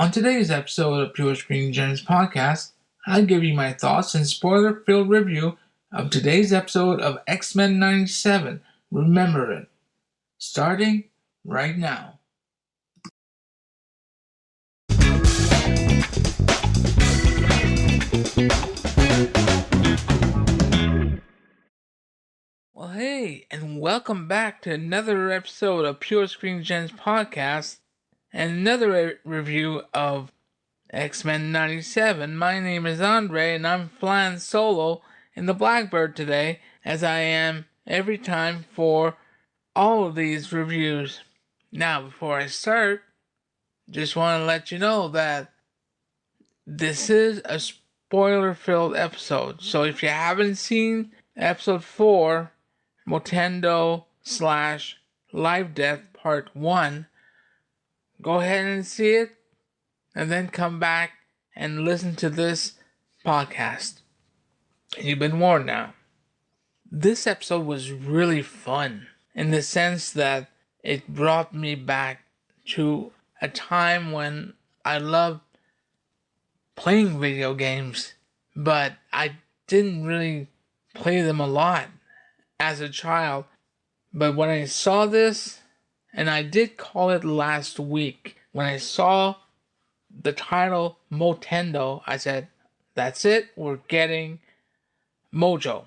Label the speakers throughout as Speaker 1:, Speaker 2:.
Speaker 1: On today's episode of Pure Screen Gems podcast, I'll give you my thoughts and spoiler-filled review of today's episode of X-Men 97, Remember It, starting right now. Well, hey, and welcome back to another episode of Pure Screen Gems podcast and another review of X-Men 97. My name is Andre, and I'm flying solo in the Blackbird today, as I am every time for all of these reviews. Now, before I start, just want to let you know that this is a spoiler-filled episode. So if you haven't seen episode 4, Motendo / Live Death Part 1, go ahead and see it, and then come back and listen to this podcast. You've been warned now. This episode was really fun in the sense that it brought me back to a time when I loved playing video games, but I didn't really play them a lot as a child. But when I saw this, and I did call it last week, when I saw the title Motendo, I said, that's it, we're getting Mojo.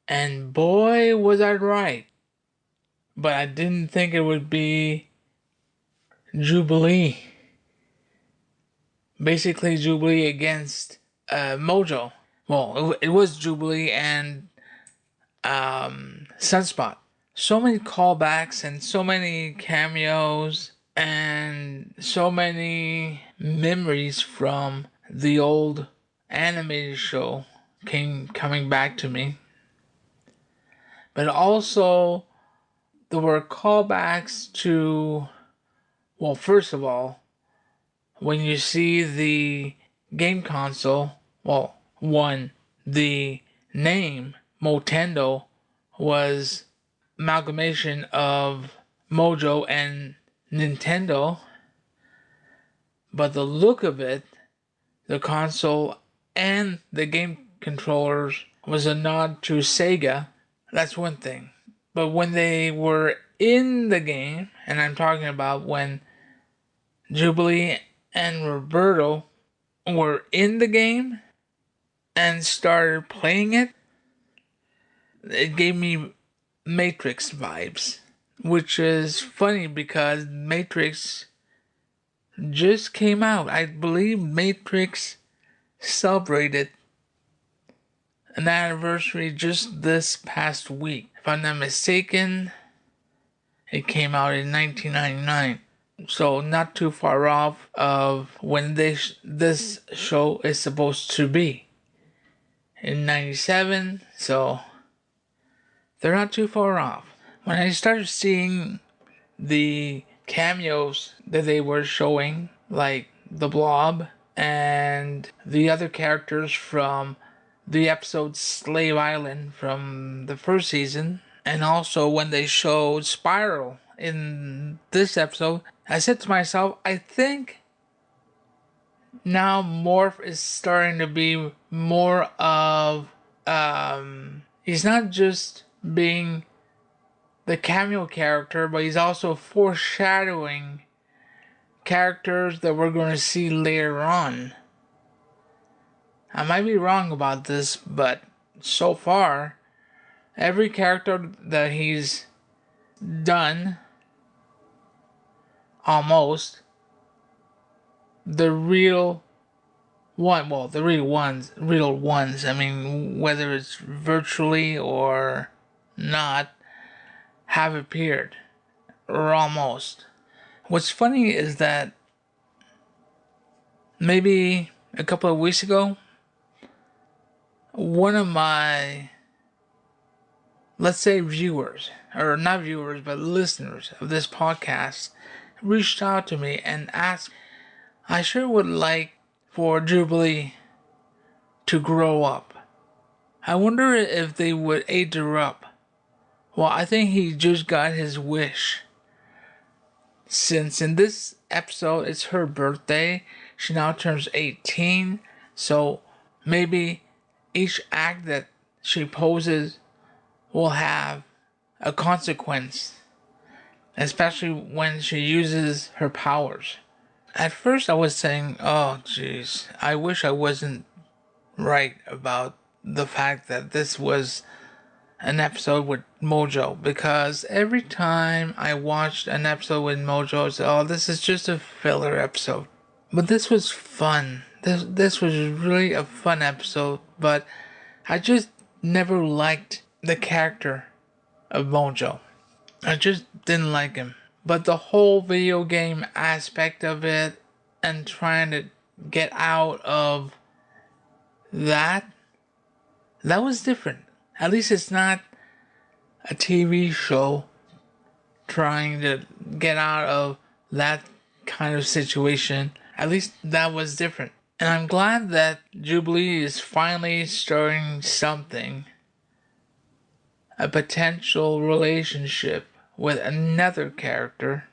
Speaker 1: And boy, was I right. But I didn't think it would be Jubilee. Basically, Jubilee against Mojo. Well, it was Jubilee and Sunspot. So many callbacks and so many cameos and so many memories from the old animated show coming back to me. But also, there were callbacks to, well, first of all, when you see the game console, well, the name Motendo was amalgamation of Mojo and Nintendo, but the look of it, the console and the game controllers, was a nod to Sega. That's one thing. But when they were in the game, and I'm talking about when Jubilee and Roberto were in the game and started playing it, it gave me Matrix vibes, which is funny because Matrix just came out. I believe Matrix celebrated an anniversary just this past week. If I'm not mistaken, it came out in 1999. So not too far off of when this show is supposed to be. In 97, so they're not too far off. When I started seeing the cameos that they were showing, like the Blob and the other characters from the episode Slave Island from the first season, and also when they showed Spiral in this episode, I said to myself, I think now Morph is starting to be more of, he's not just being the cameo character, but he's also foreshadowing characters that we're going to see later on. I might be wrong about this, but so far, every character that he's done, almost, the real ones, I mean, whether it's virtually or not, have appeared, or almost. What's funny is that maybe a couple of weeks ago, one of my, let's say, viewers, or not viewers, but listeners of this podcast, reached out to me and asked, I sure would like for Jubilee to grow up. I wonder if they would age her up. Well, I think he just got his wish. since in this episode it's her birthday, she now turns 18. So maybe each act that she poses will have a consequence, especially when she uses her powers. At first, I was saying, oh, jeez, I wish I wasn't right about the fact that this was an episode with Mojo, because every time I watched an episode with Mojo, I said, oh, this is just a filler episode. But this was fun. This was really a fun episode, but I just never liked the character of Mojo. I just didn't like him. But the whole video game aspect of it and trying to get out of that was different. At least it's not a TV show trying to get out of that kind of situation. At least that was different. And I'm glad that Jubilee is finally starting something. A potential relationship with another character.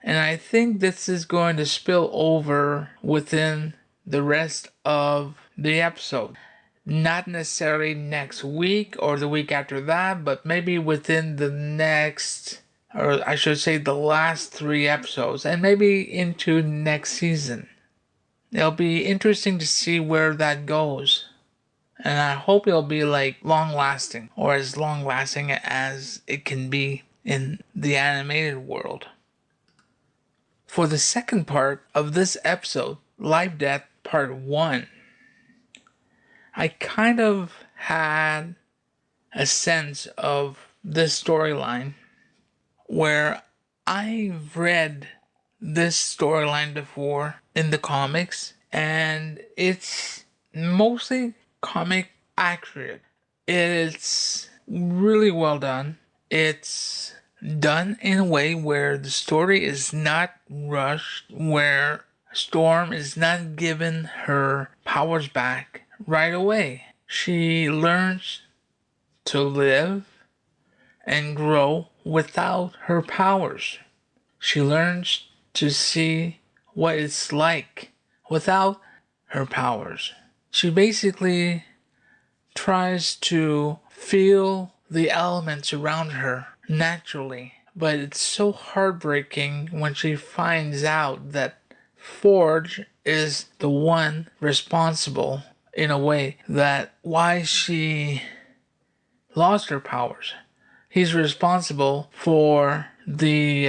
Speaker 1: And I think this is going to spill over within the rest of the episode. Not necessarily next week or the week after that, but maybe within the next, or I should say the last 3 episodes, and maybe into next season. It'll be interesting to see where that goes. And I hope it'll be like long lasting, or as long lasting as it can be in the animated world. For the second part of this episode, Life Death Part 1, I kind of had a sense of this storyline where I've read this storyline before in the comics, and it's mostly comic accurate. It's really well done. It's done in a way where the story is not rushed, where Storm is not given her powers back right away. She learns to live and grow without her powers. She learns to see what it's like without her powers. She basically tries to feel the elements around her naturally, but it's so heartbreaking when she finds out that Forge is the one responsible, in a way, that why she lost her powers. He's responsible for the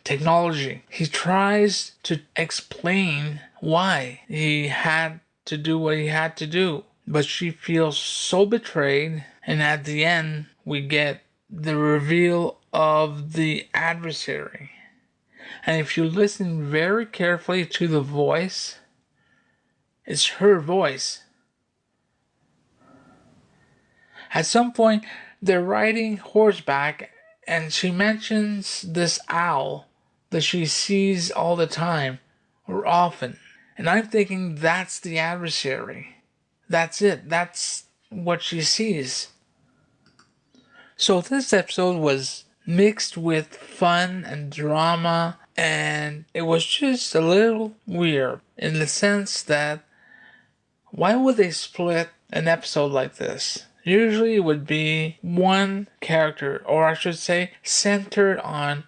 Speaker 1: technology. He tries to explain why he had to do what he had to do, but she feels so betrayed, and at the end we get the reveal of the adversary. And if you listen very carefully to the voice, it's her voice. At some point, they're riding horseback, and she mentions this owl that she sees all the time, or often. And I'm thinking that's the adversary. That's it. That's what she sees. So this episode was mixed with fun and drama, and it was just a little weird in the sense that why would they split an episode like this? Usually it would be one character, or I should say centered on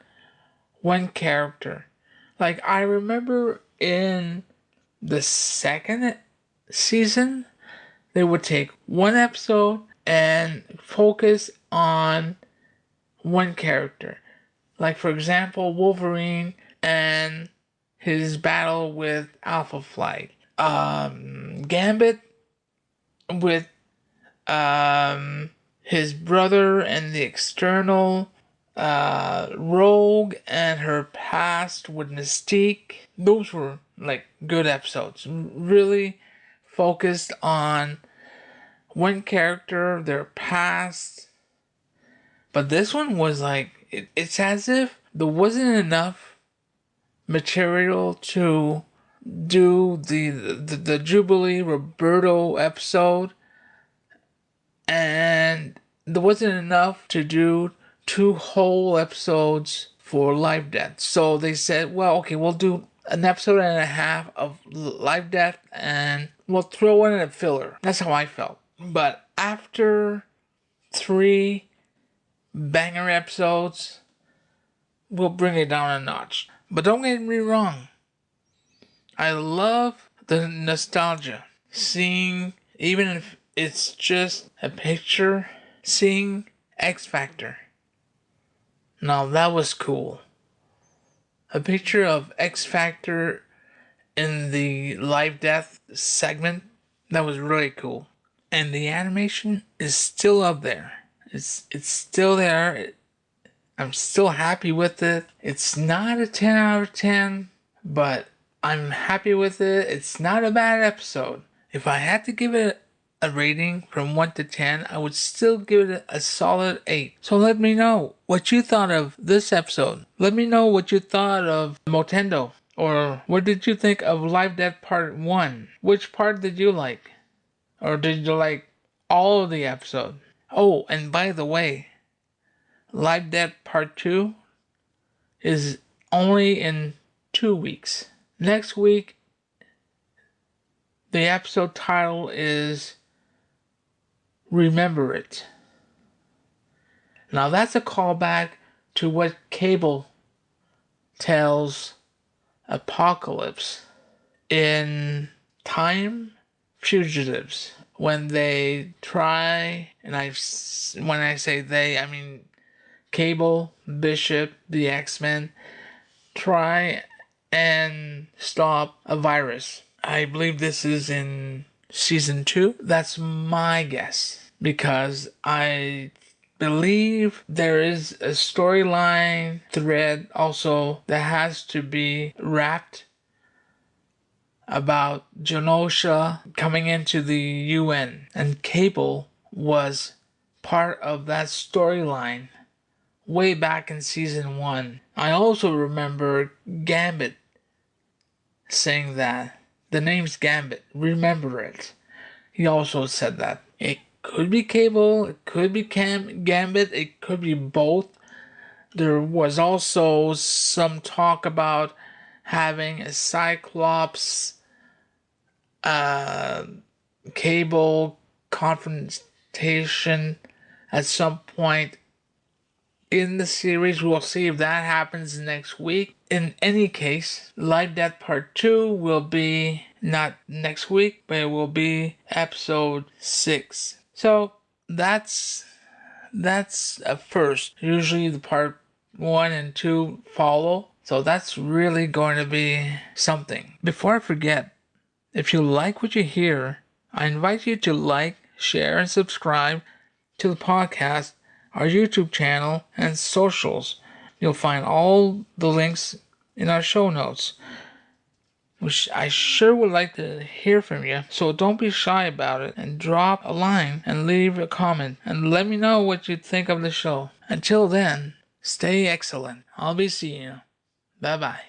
Speaker 1: one character. Like I remember in the second season, they would take one episode and focus on one character. Like for example, Wolverine and his battle with Alpha Flight. Gambit with his brother and the external. Rogue and her past with Mystique. Those were like good episodes. Really focused on one character, their past. But this one was like, it's as if there wasn't enough material to do the Jubilee Roberto episode, and there wasn't enough to do 2 whole episodes for Life Death. So they said, well, okay, we'll do an episode and a half of Life Death and we'll throw in a filler. That's how I felt. But after 3 banger episodes, we'll bring it down a notch. But don't get me wrong, I love the nostalgia. Seeing, even if it's just a picture, seeing X Factor. Now that was cool. A picture of X Factor in the Life Death segment, that was really cool. And the animation is still up there. It's still there. I'm still happy with it. It's not a 10 out of 10, but I'm happy with it. It's not a bad episode. If I had to give it a rating from 1 to 10, I would still give it a solid 8. So let me know what you thought of this episode. Let me know what you thought of Motendo. Or what did you think of Life Death Part 1? Which part did you like? Or did you like all of the episode? Oh, and by the way, Life Death Part 2 is only in 2 weeks. Next week, the episode title is Remember It. Now that's a callback to what Cable tells Apocalypse in Time Fugitives when they try, and when I say they, I mean Cable, Bishop, the X-Men, try and stop a virus. I believe this is in season 2. That's my guess, because I believe there is a storyline thread also that has to be wrapped about Genosha coming into the UN, and Cable was part of that storyline way back in season 1. I also remember Gambit saying that. The name's Gambit. Remember it. He also said that. It could be Cable, it could be Gambit, it could be both. There was also some talk about having a Cyclops Cable confrontation at some point in the series. We'll see if that happens next week. In any case, Life Death Part 2 will be not next week, but it will be episode 6. So that's a first. Usually the part 1 and 2 follow. So that's really going to be something. Before I forget, if you like what you hear, I invite you to like, share, and subscribe to the podcast, our YouTube channel, and socials. You'll find all the links in our show notes, which I sure would like to hear from you. So don't be shy about it, and drop a line and leave a comment and let me know what you think of the show. Until then, stay excellent. I'll be seeing you. Bye bye.